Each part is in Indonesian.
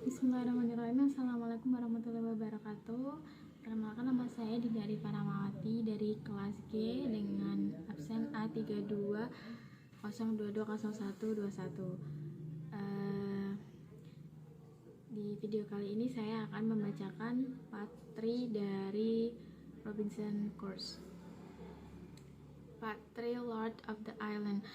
Bismillahirrahmanirrahim. Assalamualaikum warahmatullahi wabarakatuh. Perkenalkan, nama saya Didari Paramawati dari kelas G dengan absen A3202202121. Di video kali ini saya akan membacakan part 3 dari Robinson Crusoe. Part 3, Lord of the Island.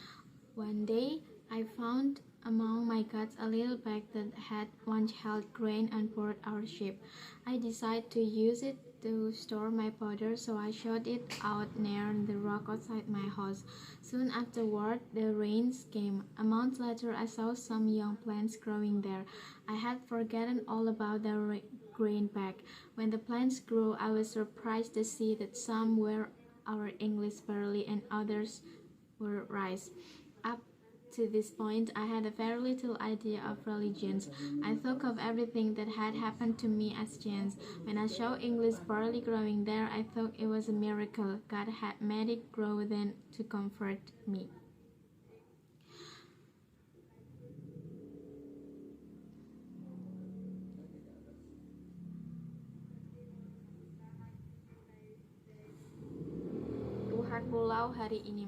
One day, I found among my guts a little bag that had once held grain on board our ship. I decided to use it to store my powder, so I shot it out near the rock outside my house. Soon afterward, the rains came. A month later, I saw some young plants growing there. I had forgotten all about the grain bag. When the plants grew, I was surprised to see that some were our English barley and others were rice. Up to this point, I had a very little idea of religions. I thought of everything that had happened to me as chance. When I saw English barley growing there, I thought it was a miracle. God had made it grow then to comfort me. Tuhan Pulau hari ini.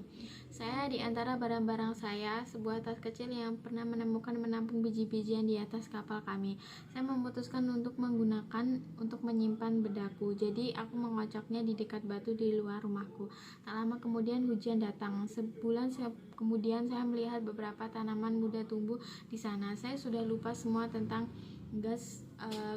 Saya di antara barang-barang saya, sebuah tas kecil yang pernah menampung biji-bijian di atas kapal kami. Saya memutuskan untuk menyimpan bedaku. Jadi aku mengocoknya di dekat batu di luar rumahku. Tak lama kemudian hujan datang. Sebulan kemudian saya melihat beberapa tanaman muda tumbuh di sana. Saya sudah lupa semua tentang gas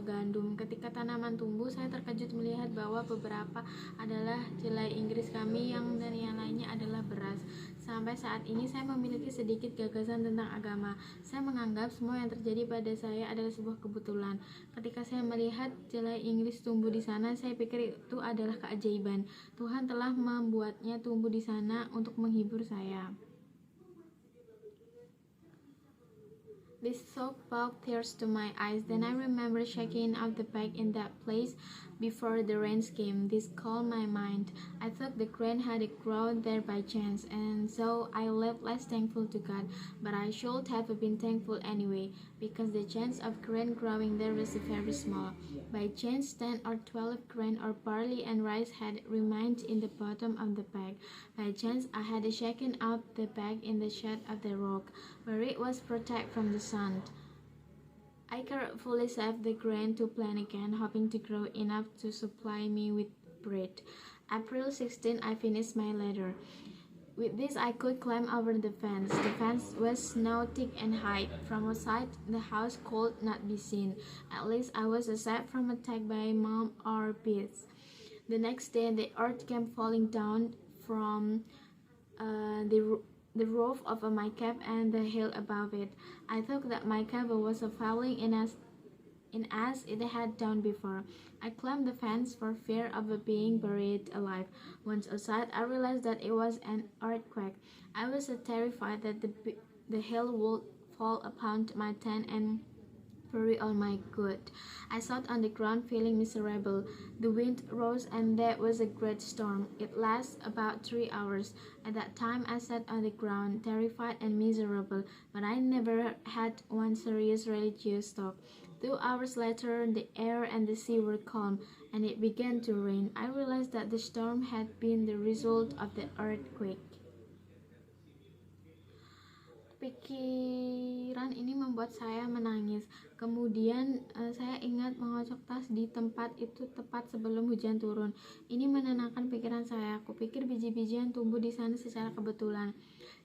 gandum. Ketika tanaman tumbuh, saya terkejut melihat bahwa beberapa adalah jelai Inggris kami dan yang lainnya adalah beras. Sampai saat ini saya memiliki sedikit gagasan tentang agama. Saya menganggap semua yang terjadi pada saya adalah sebuah kebetulan. Ketika saya melihat jelai Inggris tumbuh di sana, saya pikir itu adalah keajaiban. Tuhan telah membuatnya tumbuh di sana untuk menghibur saya. This thought brought tears to my eyes. Then I remember checking out the bag in that place before the rains came. This calmed my mind. I thought the grain had grown there by chance, and so I left less thankful to God. But I should have been thankful anyway, because the chance of grain growing there was very small. By chance, 10 or 12 grain or barley and rice had remained in the bottom of the bag. By chance, I had shaken out the bag in the shade of the rock, where it was protected from the sun. I carefully saved the grain to plant again, hoping to grow enough to supply me with bread. April 16, I finished my letter. With this, I could climb over the fence. The fence was snow thick and high. From outside, the house could not be seen. At least I was safe from attack by moths or bees. The next day, the earth came falling down from the roof of my cave and the hill above it. I thought that my cave was falling in as it had done before. I climbed the fence for fear of being buried alive. Once outside, I realized that it was an earthquake. I was so terrified that the hill would fall upon my tent and bury all my good. I sat on the ground feeling miserable. The wind rose and there was a great storm. It lasted about 3 hours. At that time I sat on the ground, terrified and miserable, but I never had one serious religious talk. 2 hours later, the air and the sea were calm, and it began to rain. I realized that the storm had been the result of the earthquake. Pikiran ini membuat saya menangis. Kemudian saya ingat mengocok tas di tempat itu tepat sebelum hujan turun. Ini menenangkan pikiran saya. Kupikir biji-bijian tumbuh di sana secara kebetulan.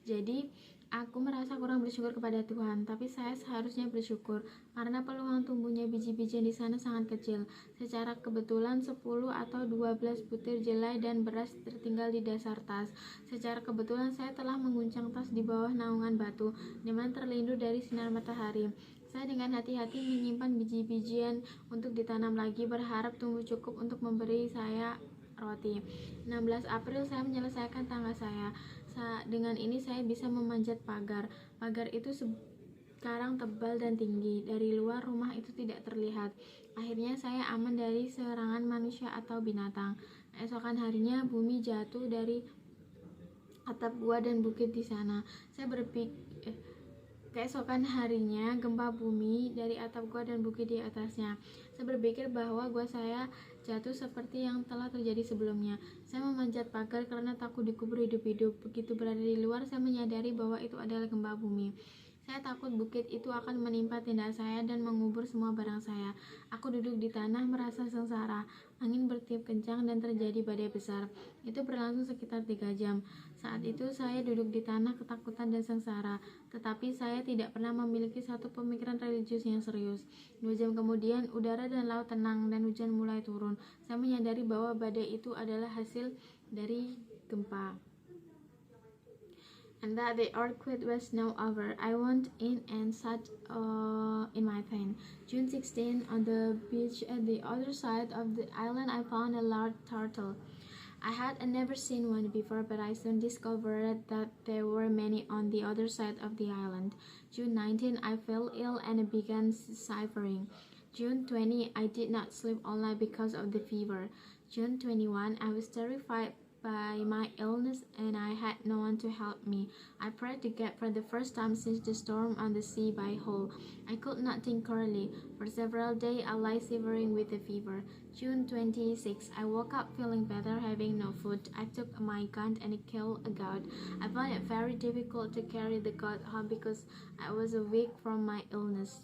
Jadi aku merasa kurang bersyukur kepada Tuhan, tapi saya seharusnya bersyukur karena peluang tumbuhnya biji-bijian di sana sangat kecil. Secara kebetulan 10 atau 12 butir jelai dan beras tertinggal di dasar tas. Secara kebetulan saya telah mengguncang tas di bawah naungan batu, di mana terlindung dari sinar matahari. Saya dengan hati-hati menyimpan biji-bijian untuk ditanam lagi, berharap tumbuh cukup untuk memberi saya roti. 16 April saya menyelesaikan tangga saya. Dengan ini saya bisa memanjat pagar. Pagar itu sekarang tebal dan tinggi. Dari luar rumah itu tidak terlihat. Akhirnya saya aman dari serangan manusia atau binatang. Esokan harinya bumi jatuh dari atap gua dan bukit di sana. Saya berpikir Keesokan harinya, gempa bumi dari atap gua dan bukit di atasnya. Saya berpikir bahwa gua saya jatuh seperti yang telah terjadi sebelumnya. Saya memanjat pagar karena takut dikubur hidup-hidup. Begitu berada di luar, saya menyadari bahwa itu adalah gempa bumi. Saya takut bukit itu akan menimpa tenda saya dan mengubur semua barang saya. Aku duduk di tanah merasa sengsara. Angin bertiup kencang dan terjadi badai besar. Itu berlangsung sekitar 3 jam. Saat itu saya duduk di tanah ketakutan dan sengsara. Tetapi saya tidak pernah memiliki satu pemikiran religius yang serius. 2 jam kemudian, udara dan laut tenang dan hujan mulai turun. Saya menyadari bahwa badai itu adalah hasil dari gempa, and that the earthquake was now over. I went in and sat in my tent. June 16, on the beach at the other side of the island, I found a large turtle. I had never seen one before, but I soon discovered that there were many on the other side of the island. June 19, I fell ill and began suffering. June 20, I did not sleep all night because of the fever. June 21, I was terrified by my illness and I had no one to help me. I prayed to God for the first time since the storm on the sea by Hull. I could not think clearly. For several days I lay shivering with a fever. June 26, I woke up feeling better, having no food. I took my gun and killed a goat. I found it very difficult to carry the goat home because I was weak from my illness.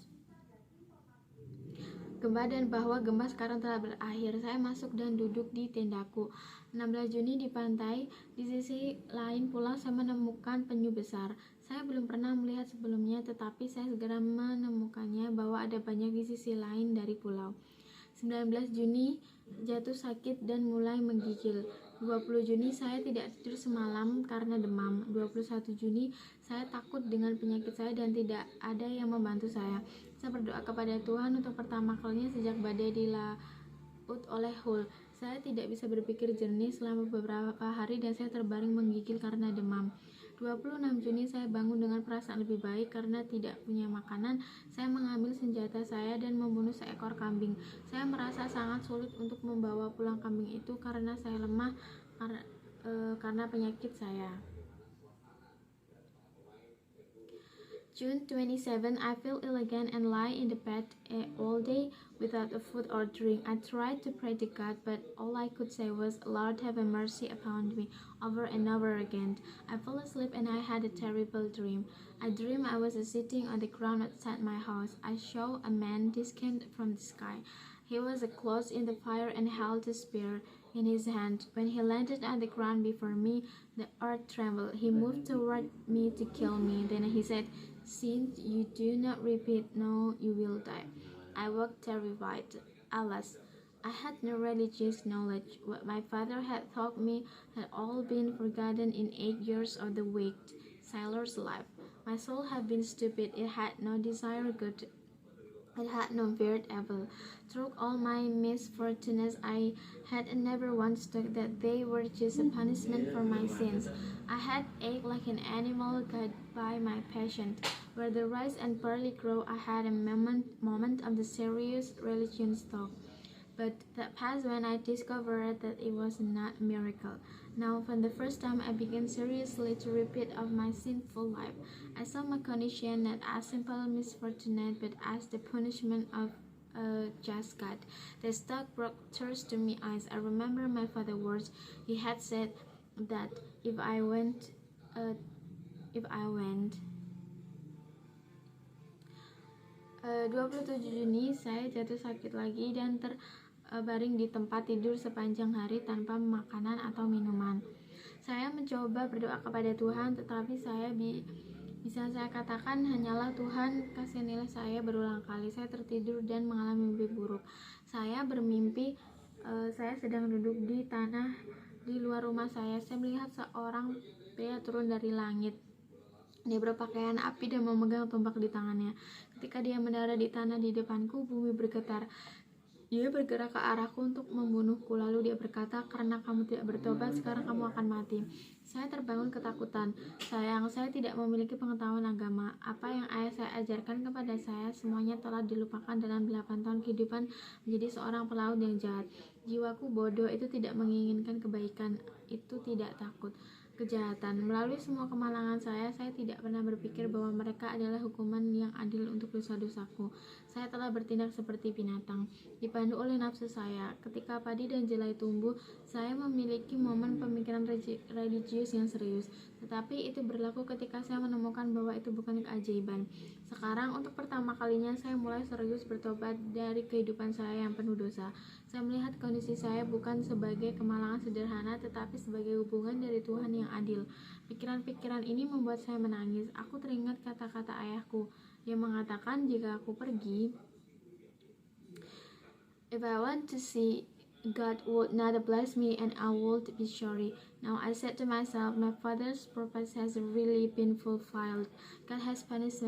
Gempa dan bahwa gempa sekarang telah berakhir. Saya masuk dan duduk di tendaku. 16 Juni di pantai, di sisi lain pulau saya menemukan penyu besar. Saya belum pernah melihat sebelumnya, tetapi saya segera menemukannya bahwa ada banyak di sisi lain dari pulau. 19 Juni, jatuh sakit dan mulai menggigil. 20 Juni saya tidak tidur semalam karena demam. 21 Juni saya takut dengan penyakit saya dan tidak ada yang membantu saya. Saya berdoa kepada Tuhan untuk pertama kalinya sejak badai dilaut oleh Hull. Saya tidak bisa berpikir jernih selama beberapa hari dan saya terbaring menggigil karena demam. 26 Juni saya bangun dengan perasaan lebih baik karena tidak punya makanan. Saya mengambil senjata saya dan membunuh seekor kambing. Saya merasa sangat sulit untuk membawa pulang kambing itu karena saya lemah karena penyakit saya. June 27, I feel ill again and lie in the bed all day without a food or drink. I tried to pray to God, but all I could say was, Lord, have mercy upon me, over and over again. I fell asleep and I had a terrible dream. I dreamed I was sitting on the ground outside my house. I saw a man descend from the sky. He was close in the fire and held a spear in his hand. When he landed on the ground before me, the earth trembled. He moved toward me to kill me. Then he said, Since you do not repeat, no, you will die. I woke terrified. Alas, I had no religious knowledge. What my father had taught me had all been forgotten in 8 years of the wicked sailor's life. My soul had been stupid. It had no desire good. It had no feared evil. Through all my misfortunes, I had never once thought that they were just a punishment for my sins. I had ached like an animal guided by my passion. Where the rice and barley grow, I had a moment of the serious religious talk. But that passed when I discovered that it was not a miracle. Now, for the first time, I began seriously to repent of my sinful life. I saw my condition not as simple misfortune, but as the punishment of a just God. The stark brought tears to my eyes. I remember my father's words. He had said that if I went 27 Juni saya jatuh sakit lagi dan terbaring di tempat tidur sepanjang hari tanpa makanan atau minuman. Saya mencoba berdoa kepada Tuhan, tetapi bisa saya katakan hanyalah Tuhan kasihanilah saya berulang kali. Saya tertidur dan mengalami mimpi buruk. Saya bermimpi saya sedang duduk di tanah di luar rumah saya. Saya melihat seorang pria turun dari langit. Dia berpakaian api dan memegang tombak di tangannya. Ketika dia mendarat di tanah di depanku, bumi bergetar. Dia bergerak ke arahku untuk membunuhku. Lalu dia berkata, karena kamu tidak bertobat, sekarang kamu akan mati. Saya terbangun ketakutan. Sayang, saya tidak memiliki pengetahuan agama. Apa yang ayah saya ajarkan kepada saya, semuanya telah dilupakan dalam 8 tahun kehidupan menjadi seorang pelaut yang jahat. Jiwaku bodoh, itu tidak menginginkan kebaikan, itu tidak takut. kejahatan. Melalui semua kemalangan saya tidak pernah berpikir bahwa mereka adalah hukuman yang adil untuk dosa-dosaku. Saya telah bertindak seperti binatang, dipandu oleh nafsu saya. Ketika padi dan jelai tumbuh, saya memiliki momen pemikiran religius yang serius. Tetapi itu berlaku ketika saya menemukan bahwa itu bukan keajaiban. Sekarang, untuk pertama kalinya, saya mulai serius bertobat dari kehidupan saya yang penuh dosa. Saya melihat kondisi saya bukan sebagai kemalangan sederhana, tetapi sebagai hubungan dari Tuhan yang adil. Pikiran-pikiran ini membuat saya menangis. Aku teringat kata-kata ayahku yang mengatakan, jika aku pergi, if I want to see, God would not bless me and I would be sorry. Now I said to myself, my father's purpose has really been fulfilled. God has punished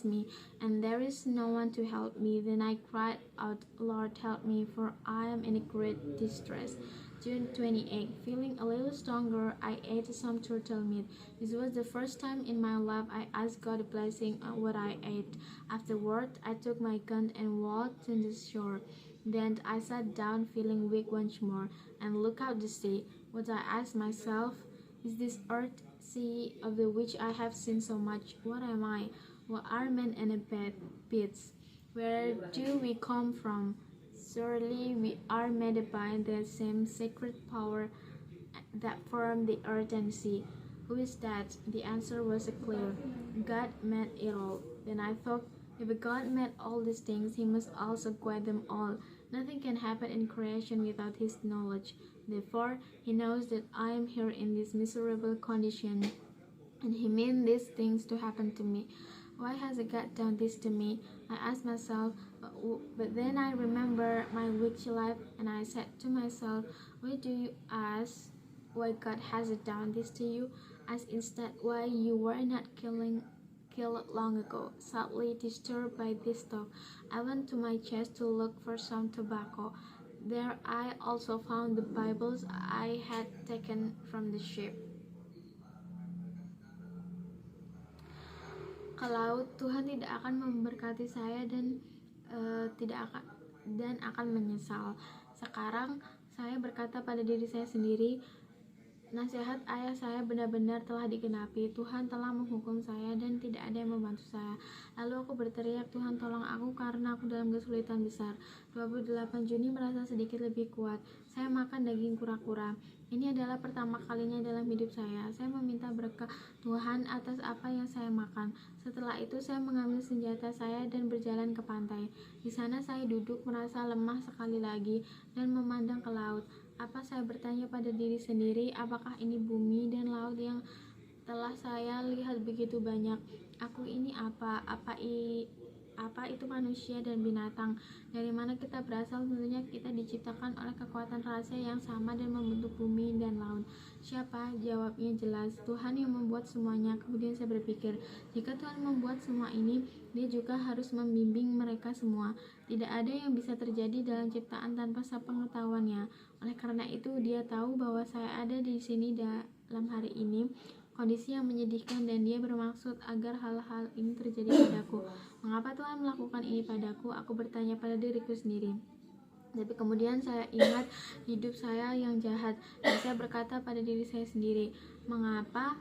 me, and there is no one to help me. Then I cried out, Lord, help me, for I am in great distress. June 28. Feeling a little stronger, I ate some turtle meat. This was the first time in my life I asked God a blessing on what I ate. Afterward, I took my gun and walked to the shore. Then I sat down feeling weak once more and looked out the sea. What I asked myself, is this earth sea of the which I have seen so much? What am I? What are men and beasts? Where do we come from? Surely we are made by the same sacred power that formed the earth and sea. Who is that? The answer was clear. God made it all. Then I thought, if God made all these things, He must also guide them all. Nothing can happen in creation without His knowledge. Therefore, He knows that I am here in this miserable condition, and He meant these things to happen to me. Why has God done this to me? I asked myself, but then I remember my weak life, and I said to myself, why do you ask why God has done this to you? Ask instead why you were not killed long ago. Sadly disturbed by this talk, I went to my chest to look for some tobacco. There I also found the Bibles I had taken from the ship. Kalau Tuhan tidak akan memberkati saya dan akan menyesal. Sekarang saya berkata pada diri saya sendiri, nasihat ayah saya benar-benar telah digenapi. Tuhan telah menghukum saya dan tidak ada yang membantu saya. Lalu aku berteriak, Tuhan tolong aku karena aku dalam kesulitan besar. 28 Juni merasa sedikit lebih kuat. Saya makan daging kura-kura. Ini adalah pertama kalinya dalam hidup saya. Saya meminta berkah Tuhan atas apa yang saya makan. Setelah itu saya mengambil senjata saya dan berjalan ke pantai. Di sana saya duduk merasa lemah sekali lagi dan memandang ke laut. Apa saya bertanya pada diri sendiri, apakah ini bumi dan laut yang telah saya lihat begitu banyak? Aku ini apa? Apa itu manusia dan binatang? Dari mana kita berasal? Tentunya kita diciptakan oleh kekuatan rahasia yang sama dan membentuk bumi dan laut. Siapa? Jawabnya jelas, Tuhan yang membuat semuanya. Kemudian saya berpikir, jika Tuhan membuat semua ini, Dia juga harus membimbing mereka semua. Tidak ada yang bisa terjadi dalam ciptaan tanpa sepengetahuannya. Oleh karena itu, Dia tahu bahwa saya ada di sini dalam hari ini, kondisi yang menyedihkan, dan Dia bermaksud agar hal-hal ini terjadi padaku. Mengapa Tuhan melakukan ini padaku? Aku bertanya pada diriku sendiri. Tapi kemudian saya ingat hidup saya yang jahat, dan saya berkata pada diri saya sendiri, mengapa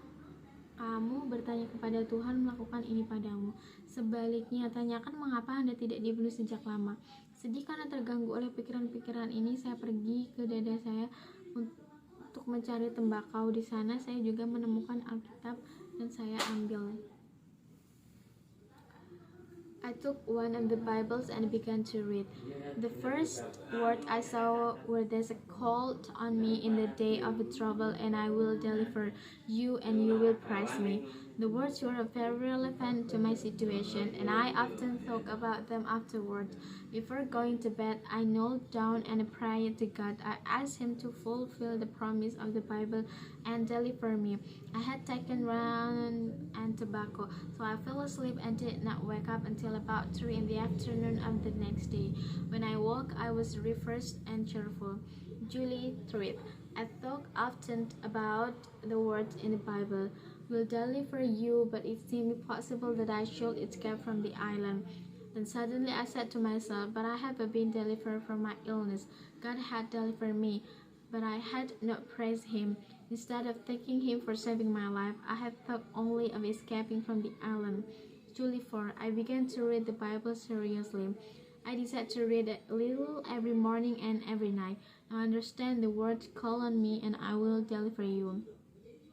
kamu bertanya kepada Tuhan melakukan ini padamu? Sebaliknya, tanyakan mengapa Anda tidak dibunuh sejak lama. Sedih karena terganggu oleh pikiran-pikiran ini, saya pergi ke dada saya untuk mencari tembakau. Di sana saya juga menemukan Alkitab dan saya ambil. I took one of the Bibles and began to read. The first word I saw were this: called on me in the day of trouble, and I will deliver you, and you will praise me. The words were very relevant to my situation, and I often thought about them afterward. Before going to bed, I knelt down and prayed to God. I asked Him to fulfill the promise of the Bible and deliver me. I had taken rum and tobacco, so I fell asleep and did not wake up until about 3 in the afternoon of the next day. When I woke, I was refreshed and cheerful. July 3rd. I thought often about the words in the Bible. Will deliver you, but it seemed impossible that I should escape from the island. Then suddenly I said to myself, but I have been delivered from my illness. God had delivered me, but I had not praised Him. Instead of thanking him for saving my life, I had thought only of escaping from the island. July 4, I began to read the Bible seriously. I decided to read a little every morning and every night. Now understand the word, call on me and I will deliver you.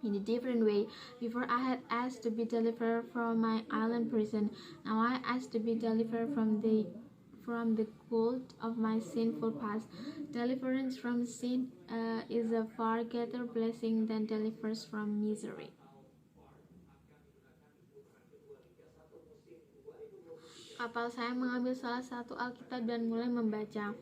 In a different way, before I had asked to be delivered from my island prison. Now I ask to be delivered from the cult of my sinful past. Deliverance from sin is a far greater blessing than deliverance from misery. Kapal saya mengambil salah satu Alkitab dan mulai membaca.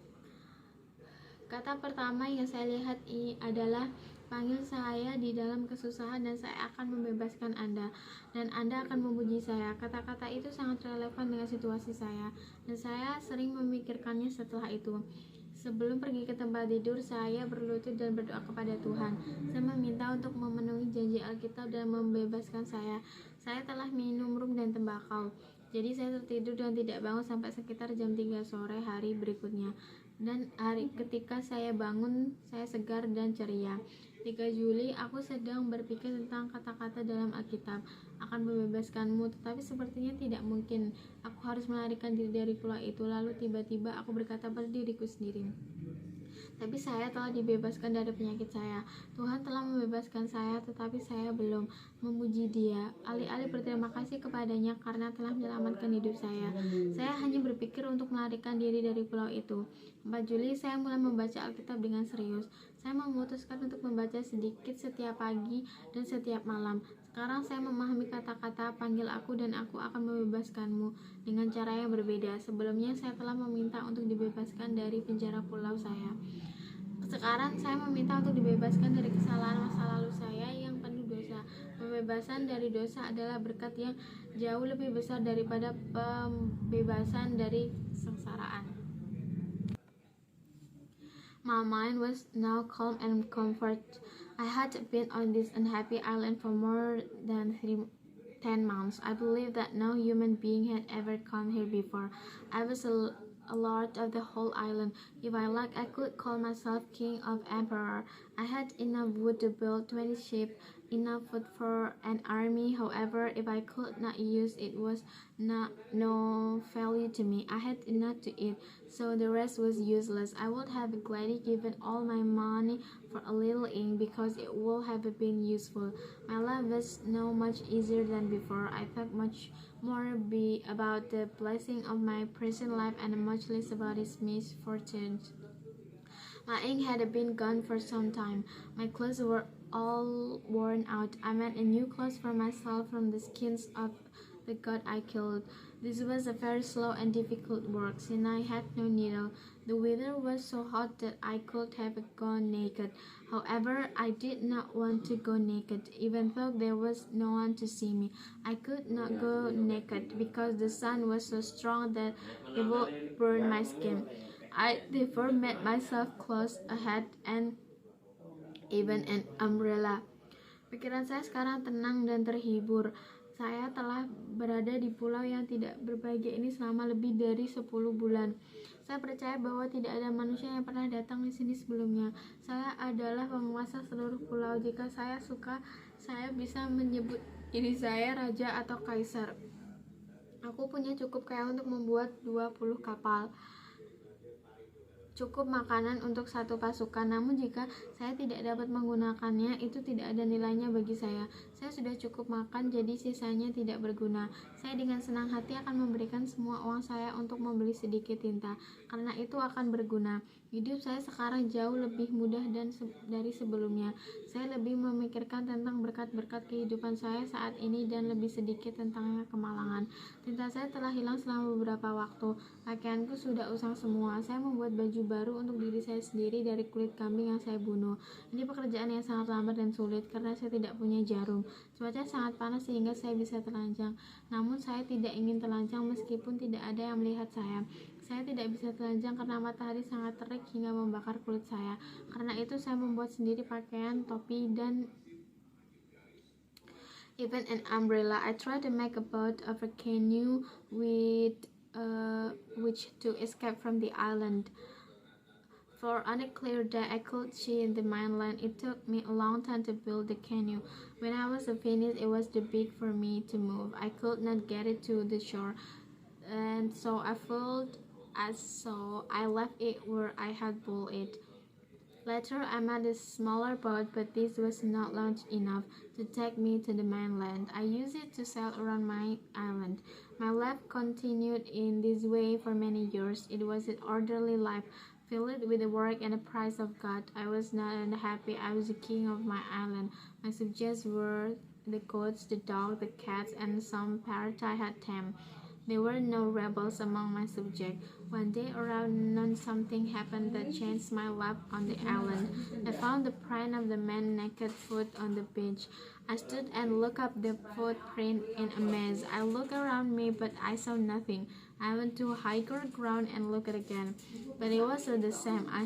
Kata pertama yang saya lihat adalah panggil saya di dalam kesusahan dan saya akan membebaskan Anda dan Anda akan memuji saya. Kata-kata itu sangat relevan dengan situasi saya dan saya sering memikirkannya setelah itu. Sebelum pergi ke tempat tidur, saya berlutut dan berdoa kepada Tuhan. Saya meminta untuk memenuhi janji Alkitab dan membebaskan saya. Saya telah minum rum dan tembakau. Jadi saya tertidur dan tidak bangun sampai sekitar jam 3 sore hari berikutnya. Dan ketika saya bangun, saya segar dan ceria. 3 Juli, aku sedang berpikir tentang kata-kata dalam Alkitab akan membebaskanmu, tetapi sepertinya tidak mungkin. Aku harus melarikan diri dari pulau itu. Lalu tiba-tiba aku berkata pada diriku sendiri, tapi saya telah dibebaskan dari penyakit saya. Tuhan telah membebaskan saya, tetapi saya belum. Memuji Dia, alih-alih berterima kasih kepadanya karena telah menyelamatkan hidup saya. Saya hanya berpikir untuk melarikan diri dari pulau itu. 4 Juli, saya mulai membaca Alkitab dengan serius. Saya memutuskan untuk membaca sedikit setiap pagi dan setiap malam. Sekarang saya memahami kata-kata panggil aku dan aku akan membebaskanmu dengan cara yang berbeda. Sebelumnya saya telah meminta untuk dibebaskan dari penjara pulau saya. Sekarang saya meminta untuk dibebaskan dari kesalahan masa lalu saya yang penuh dosa. Pembebasan dari dosa adalah berkat yang jauh lebih besar daripada pembebasan dari kesengsaraan. My mind was now calm and comforted. I had been on this unhappy island for more than 10 months. I believe that no human being had ever come here before. I was a lord of the whole island. If I liked, I could call myself king of emperor. I had enough wood to build 20 ships, enough food for an army. However, if I could not use it, was no value to me. I had enough to eat, so the rest was useless. I would have gladly given all my money for a little ink because it would have been useful. My life was now much easier than before. I thought much more about the blessing of my present life and much less about its misfortunes. My ink had been gone for some time. My clothes were all worn out. I made a new clothes for myself from the skins of the god I killed. This was a very slow and difficult work, since I had no needle. The weather was so hot that I could have gone naked. However, I did not want to go naked, even though there was no one to see me. I could not go naked because the sun was so strong that it would burn my skin. I therefore made myself clothes, a hat, and even an umbrella. Pikiran saya sekarang tenang dan terhibur. Saya telah berada di pulau yang tidak berbahagia ini selama lebih dari 10 bulan. Saya percaya bahwa tidak ada manusia yang pernah datang di sini sebelumnya. Saya adalah penguasa seluruh pulau. Jika saya suka, saya bisa menyebut diri saya raja atau kaisar. Aku punya cukup kaya untuk membuat 20 kapal. Cukup makanan untuk satu pasukan, namun jika saya tidak dapat menggunakannya, itu tidak ada nilainya bagi saya. Saya sudah cukup makan, jadi sisanya tidak berguna. Saya dengan senang hati akan memberikan semua uang saya untuk membeli sedikit tinta, karena itu akan berguna. Hidup saya sekarang jauh lebih mudah dari sebelumnya. Saya lebih memikirkan tentang berkat-berkat kehidupan saya saat ini dan lebih sedikit tentang kemalangan. Tinta saya telah hilang selama beberapa waktu. Pakaianku sudah usang semua. Saya membuat baju baru untuk diri saya sendiri dari kulit kambing yang saya bunuh. Ini pekerjaan yang sangat lambat dan sulit karena saya tidak punya jarum. Cuaca sangat panas sehingga saya bisa telanjang. Namun saya tidak ingin telanjang meskipun tidak ada yang melihat saya. Saya tidak bisa telanjang karena matahari sangat terik hingga membakar kulit saya. Karena itu saya membuat sendiri pakaian, topi, dan even an umbrella. I tried to make a boat of a canoe with which to escape from the island. For on a clear day I could see the mainland. It took me a long time to build the canoe. When I was finished, it was too big for me to move. I could not get it to the shore, and so I left it where I had built it. Later, I made a smaller boat, but this was not large enough to take me to the mainland. I used it to sail around my island. My life continued in this way for many years. It was an orderly life, filled with the work and the praise of God. I was not unhappy. I was the king of my island. My subjects were the goats, the dogs, the cats, and some parrots I had tamed. There were no rebels among my subjects. One day around noon something happened that changed my life on the island. I found the print of the man's naked foot on the beach. I stood and looked up the footprint in amaze. I looked around me, but I saw nothing. I went to higher ground and looked again, but it was the same. I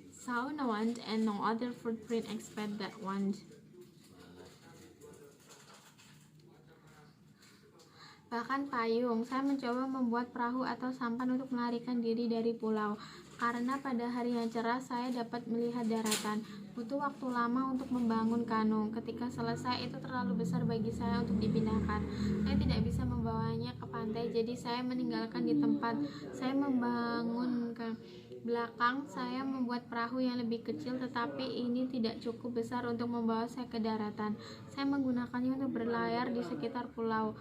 saw no one and no other footprint except that one. Bahkan payung, saya mencoba membuat perahu atau sampan untuk melarikan diri dari pulau. Karena pada hari yang cerah saya dapat melihat daratan. Butuh waktu lama untuk membangun kanu. Ketika selesai itu terlalu besar bagi saya untuk dipindahkan. Saya tidak bisa membawanya ke pantai, jadi saya meninggalkan di tempat. Saya membangun ke belakang. Saya membuat perahu yang lebih kecil, tetapi ini tidak cukup besar untuk membawa saya ke daratan. Saya menggunakannya untuk berlayar di sekitar pulau.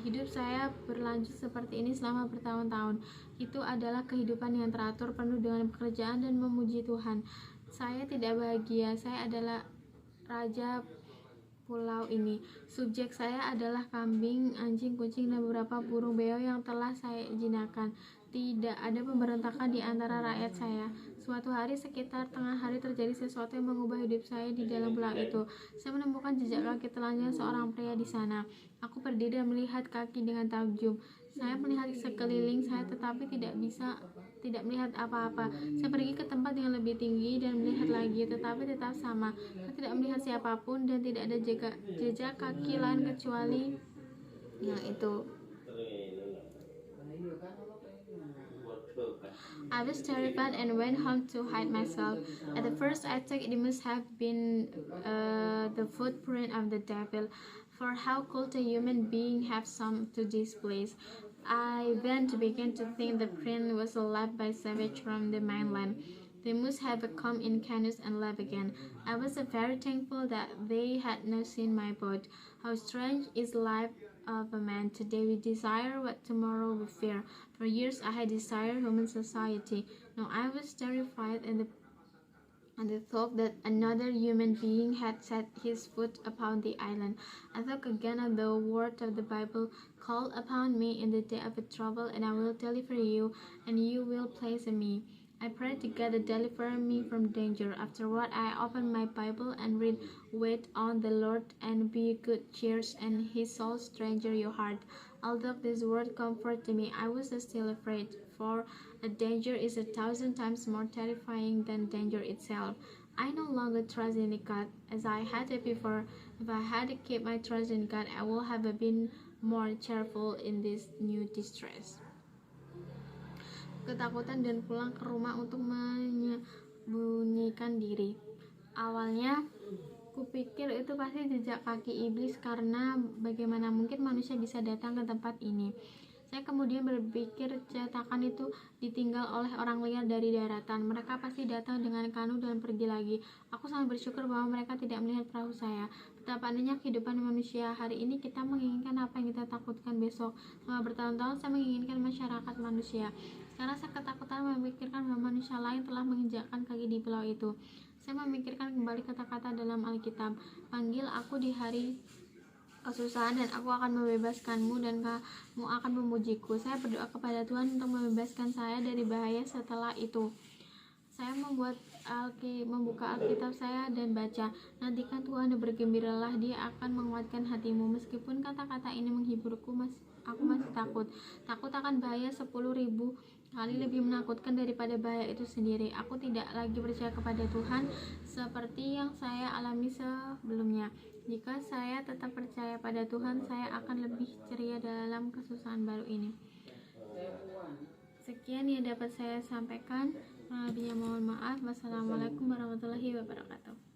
Hidup saya berlanjut seperti ini selama bertahun-tahun. Itu adalah kehidupan yang teratur, penuh dengan pekerjaan dan memuji Tuhan. Saya tidak bahagia. Saya adalah raja pulau ini. Subjek saya adalah kambing, anjing, kucing, dan beberapa burung beo yang telah saya jinakkan. Tidak ada pemberontakan di antara rakyat saya. Suatu hari sekitar tengah hari terjadi sesuatu yang mengubah hidup saya di dalam pulau itu. Saya menemukan jejak kaki telanjang seorang pria di sana. Aku berdiri dan melihat kaki dengan takjub. Saya melihat sekeliling saya tetapi tidak melihat apa-apa. Saya pergi ke tempat yang lebih tinggi dan melihat lagi, tetapi tetap sama. Saya tidak melihat siapapun dan tidak ada jejak kaki lain kecuali yang itu. I was terrified and went home to hide myself. At the first I thought it must have been the footprint of the devil, for how could a human being have come to this place? I then began to think the print was left by savages from the mainland. They must have come in canoes and left again. I was very thankful that they had not seen my boat. How strange is life of a man. Today we desire what tomorrow we fear. For years I had desired human society. Now I was terrified and the thought that another human being had set his foot upon the island. I thought again of the word of the Bible, call upon me in the day of trouble, and I will deliver you, and you will place me. I prayed to God to deliver me from danger. Afterward, I opened my Bible and read, wait on the Lord and be good cheer, and he shall strengthen your heart. Although this word comforted me, I was still afraid, for a danger is 1,000 times more terrifying than danger itself. I no longer trust in God as I had it before. If I had kept my trust in God, I would have been more cheerful in this new distress. Ketakutan dan pulang ke rumah untuk menyembunyikan diri. Awalnya kupikir itu pasti jejak kaki iblis, karena bagaimana mungkin manusia bisa datang ke tempat ini. Saya kemudian berpikir cetakan itu ditinggal oleh orang liar dari daratan. Mereka pasti datang dengan kanu dan pergi lagi. Aku sangat bersyukur bahwa mereka tidak melihat perahu saya. Betapa anehnya kehidupan manusia. Hari ini kita menginginkan apa yang kita takutkan besok. Selama bertahun-tahun saya menginginkan masyarakat manusia. Sekarang saya ketakutan memikirkan bahwa manusia lain telah menginjakkan kaki di pulau itu. Saya memikirkan kembali kata-kata dalam Alkitab. Panggil aku di hari kesusahan dan aku akan membebaskanmu dan kamu akan memujiku. Saya berdoa kepada Tuhan untuk membebaskan saya dari bahaya. Setelah itu saya membuka Alkitab saya dan baca, nantikan Tuhan dan bergembiralah, Dia akan menguatkan hatimu. Meskipun kata-kata ini menghiburku, aku masih takut akan bahaya 10.000 kali lebih menakutkan daripada bahaya itu sendiri. Aku tidak lagi percaya kepada Tuhan seperti yang saya alami sebelumnya. Jika saya tetap percaya pada Tuhan, saya akan lebih ceria dalam kesusahan baru ini. Sekian yang dapat saya sampaikan. Kurang lebihnya mohon maaf. Wassalamualaikum warahmatullahi wabarakatuh.